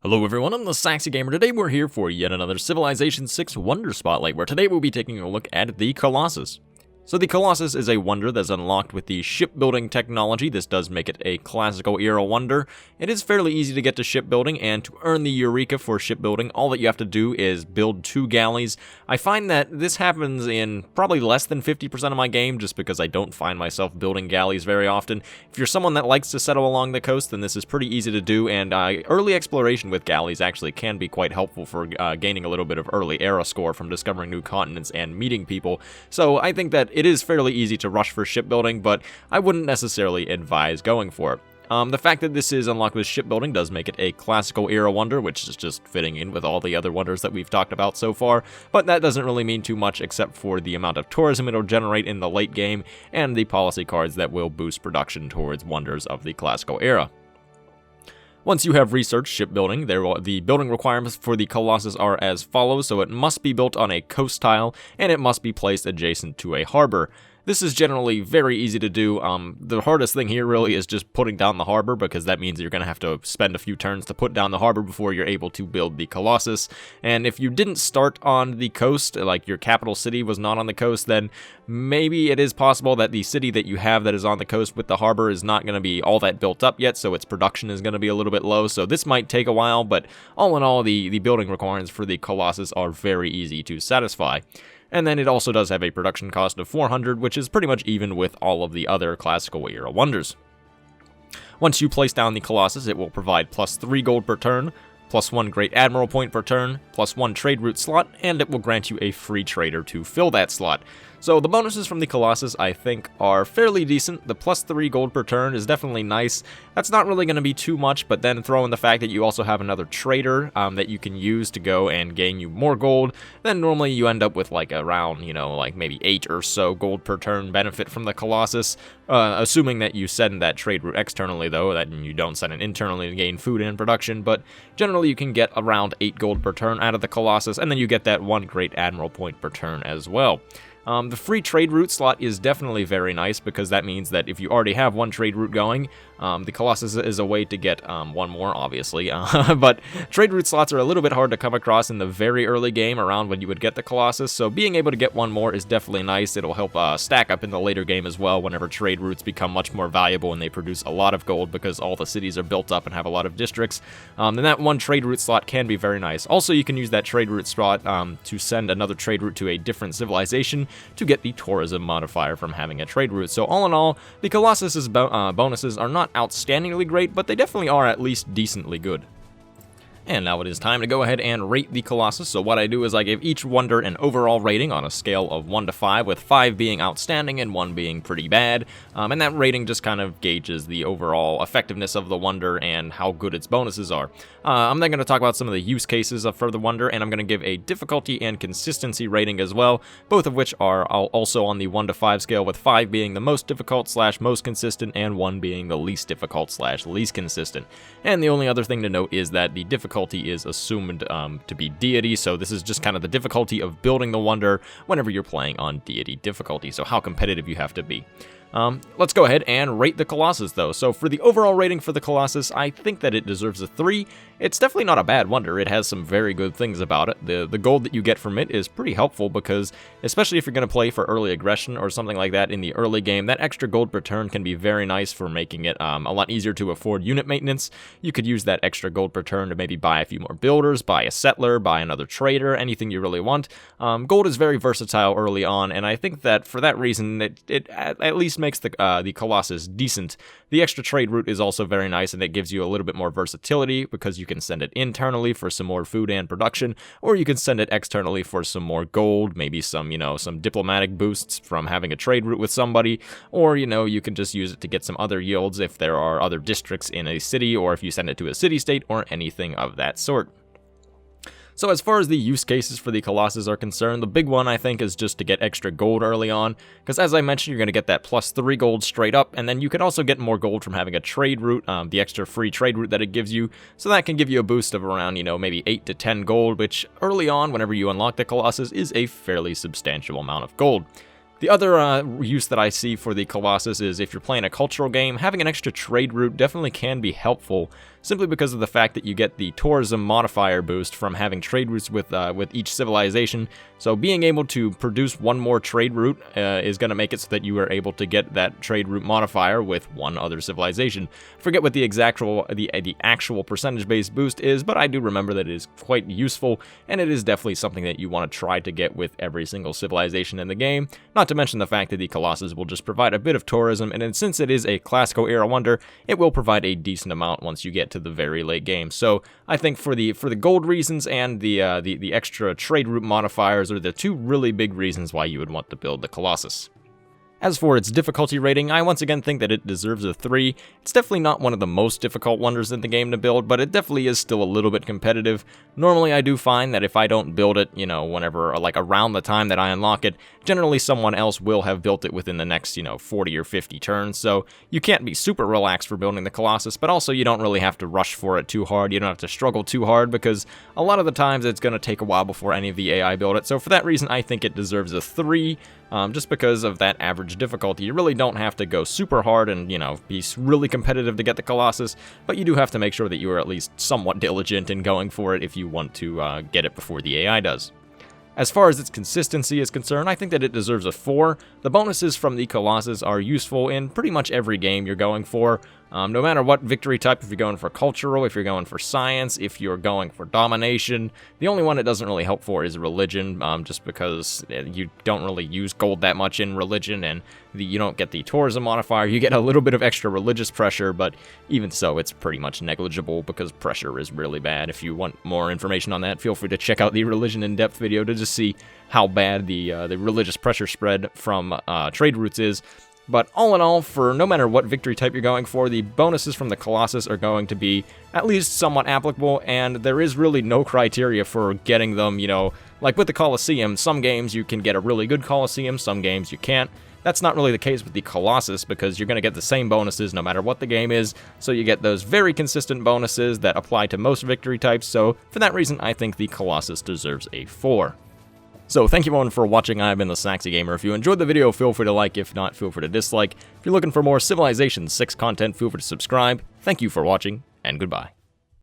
Hello everyone, I'm the Saxy Gamer. Today we're here for yet another Civilization 6 Wonder Spotlight, where today we'll be taking a look at the Colossus. So the Colossus is a wonder that's unlocked with the shipbuilding technology. This does make it a classical era wonder. It is fairly easy to get to shipbuilding, and to earn the Eureka for shipbuilding, all that you have to do is build 2 galleys. I find that this happens in probably less than 50% of my game, just because I don't find myself building galleys very often. If you're someone that likes to settle along the coast, then this is pretty easy to do, and early exploration with galleys actually can be quite helpful for gaining a little bit of early era score from discovering new continents and meeting people. So I think that it is fairly easy to rush for shipbuilding, but I wouldn't necessarily advise going for it. The fact that this is unlocked with shipbuilding does make it a classical era wonder, which is just fitting in with all the other wonders that we've talked about so far, but that doesn't really mean too much except for the amount of tourism it'll generate in the late game and the policy cards that will boost production towards wonders of the classical era. Once you have researched shipbuilding, the building requirements for the Colossus are as follows. So it must be built on a coast tile, and it must be placed adjacent to a harbor. This is generally very easy to do. The hardest thing here really is just putting down the harbor, because that means you're going to have to spend a few turns to put down the harbor before you're able to build the Colossus. And if you didn't start on the coast, like your capital city was not on the coast, then maybe it is possible that the city that you have that is on the coast with the harbor is not going to be all that built up yet, so its production is going to be a little bit low. So this might take a while, but all in all, the building requirements for the Colossus are very easy to satisfy. And then it also does have a production cost of 400, which is pretty much even with all of the other classical era wonders. Once you place down the Colossus, it will provide plus 3 gold per turn, plus 1 Great Admiral point per turn, plus 1 trade route slot, and it will grant you a free trader to fill that slot. So the bonuses from the Colossus, I think, are fairly decent. The plus 3 gold per turn is definitely nice. That's not really going to be too much, but then throw in the fact that you also have another trader that you can use to go and gain you more gold. Then normally you end up with like around, like maybe 8 or so gold per turn benefit from the Colossus. Assuming that you send that trade route externally, though, that you don't send it internally to gain food and production. But generally you can get around 8 gold per turn out of the Colossus, and then you get that 1 Great Admiral point per turn as well. The free trade route slot is definitely very nice, because that means that if you already have 1 trade route going, the Colossus is a way to get 1 more, obviously. But trade route slots are a little bit hard to come across in the very early game around when you would get the Colossus, so being able to get 1 more is definitely nice. It'll help stack up in the later game as well, whenever trade routes become much more valuable and they produce a lot of gold because all the cities are built up and have a lot of districts. And that 1 trade route slot can be very nice. Also, you can use that trade route slot to send another trade route to a different civilization to get the tourism modifier from having a trade route. So all in all, the Colossus's bonuses are not outstandingly great, but they definitely are at least decently good. And now it is time to go ahead and rate the Colossus. So what I do is I give each wonder an overall rating on a scale of 1 to 5, with 5 being outstanding and 1 being pretty bad. And that rating just kind of gauges the overall effectiveness of the wonder and how good its bonuses are. I'm then going to talk about some of the use cases for the wonder, and I'm going to give a difficulty and consistency rating as well, both of which are also on the 1 to 5 scale, with 5 being the most difficult / most consistent, and 1 being the least difficult / least consistent. And the only other thing to note is that the difficulty is assumed to be deity, so this is just kind of the difficulty of building the wonder whenever you're playing on deity difficulty, so how competitive you have to be. Let's go ahead and rate the Colossus, though. So for the overall rating for the Colossus, I think that it deserves a 3. It's definitely not a bad wonder. It has some very good things about it. The gold that you get from it is pretty helpful, because especially if you're going to play for early aggression or something like that in the early game, that extra gold per turn can be very nice for making it a lot easier to afford unit maintenance. You could use that extra gold per turn to maybe buy a few more builders, buy a settler, buy another trader, anything you really want. Gold is very versatile early on, and I think that for that reason, it at least makes the Colossus decent. The extra trade route is also very nice, and it gives you a little bit more versatility, because you can send it internally for some more food and production, or you can send it externally for some more gold, maybe some diplomatic boosts from having a trade route with somebody, or you can just use it to get some other yields if there are other districts in a city, or if you send it to a city-state, or anything of that sort. So as far as the use cases for the Colossus are concerned, the big one, I think, is just to get extra gold early on, because as I mentioned, you're going to get that plus 3 gold straight up, and then you can also get more gold from having a trade route, the extra free trade route that it gives you, so that can give you a boost of around, maybe 8 to 10 gold, which early on, whenever you unlock the Colossus, is a fairly substantial amount of gold. The other use that I see for the Colossus is if you're playing a cultural game, having an extra trade route definitely can be helpful. simply because of the fact that you get the tourism modifier boost from having trade routes with each civilization. So being able to produce one more trade route is going to make it so that you are able to get that trade route modifier with one other civilization. Forget what the actual percentage-based boost is, but I do remember that it is quite useful, and it is definitely something that you want to try to get with every single civilization in the game. Not to mention the fact that the Colossus will just provide a bit of tourism, and since it is a classical era wonder, it will provide a decent amount once you get to the very late game. So I think for the gold reasons and the extra trade route modifiers are the two really big reasons why you would want to build the Colossus. As for its difficulty rating, I once again think that it deserves a 3. It's definitely not one of the most difficult wonders in the game to build, but it definitely is still a little bit competitive. Normally I do find that if I don't build it, whenever, like around the time that I unlock it, generally someone else will have built it within the next, 40 or 50 turns, so you can't be super relaxed for building the Colossus, but also you don't really have to rush for it too hard, you don't have to struggle too hard, because a lot of the times it's going to take a while before any of the AI build it, so for that reason I think it deserves a 3, just because of that average difficulty. You really don't have to go super hard and, be really competitive to get the Colossus, but you do have to make sure that you are at least somewhat diligent in going for it if you want to get it before the AI does. As far as its consistency is concerned, I think that it deserves a 4. The bonuses from the Colossus are useful in pretty much every game you're going for. No matter what victory type, if you're going for cultural, if you're going for science, if you're going for domination, the only one it doesn't really help for is religion, just because you don't really use gold that much in religion, and you don't get the tourism modifier. You get a little bit of extra religious pressure, but even so, it's pretty much negligible because pressure is really bad. If you want more information on that, feel free to check out the religion in-depth video to just see how bad the religious pressure spread from trade routes is. But all in all, for no matter what victory type you're going for, the bonuses from the Colossus are going to be at least somewhat applicable, and there is really no criteria for getting them, like with the Colosseum. Some games you can get a really good Colosseum, some games you can't. That's not really the case with the Colossus, because you're going to get the same bonuses no matter what the game is, so you get those very consistent bonuses that apply to most victory types, so for that reason I think the Colossus deserves a 4. So thank you everyone for watching. I've been the Saxy Gamer. If you enjoyed the video, feel free to like. If not, feel free to dislike. If you're looking for more Civilization 6 content, feel free to subscribe. Thank you for watching, and goodbye.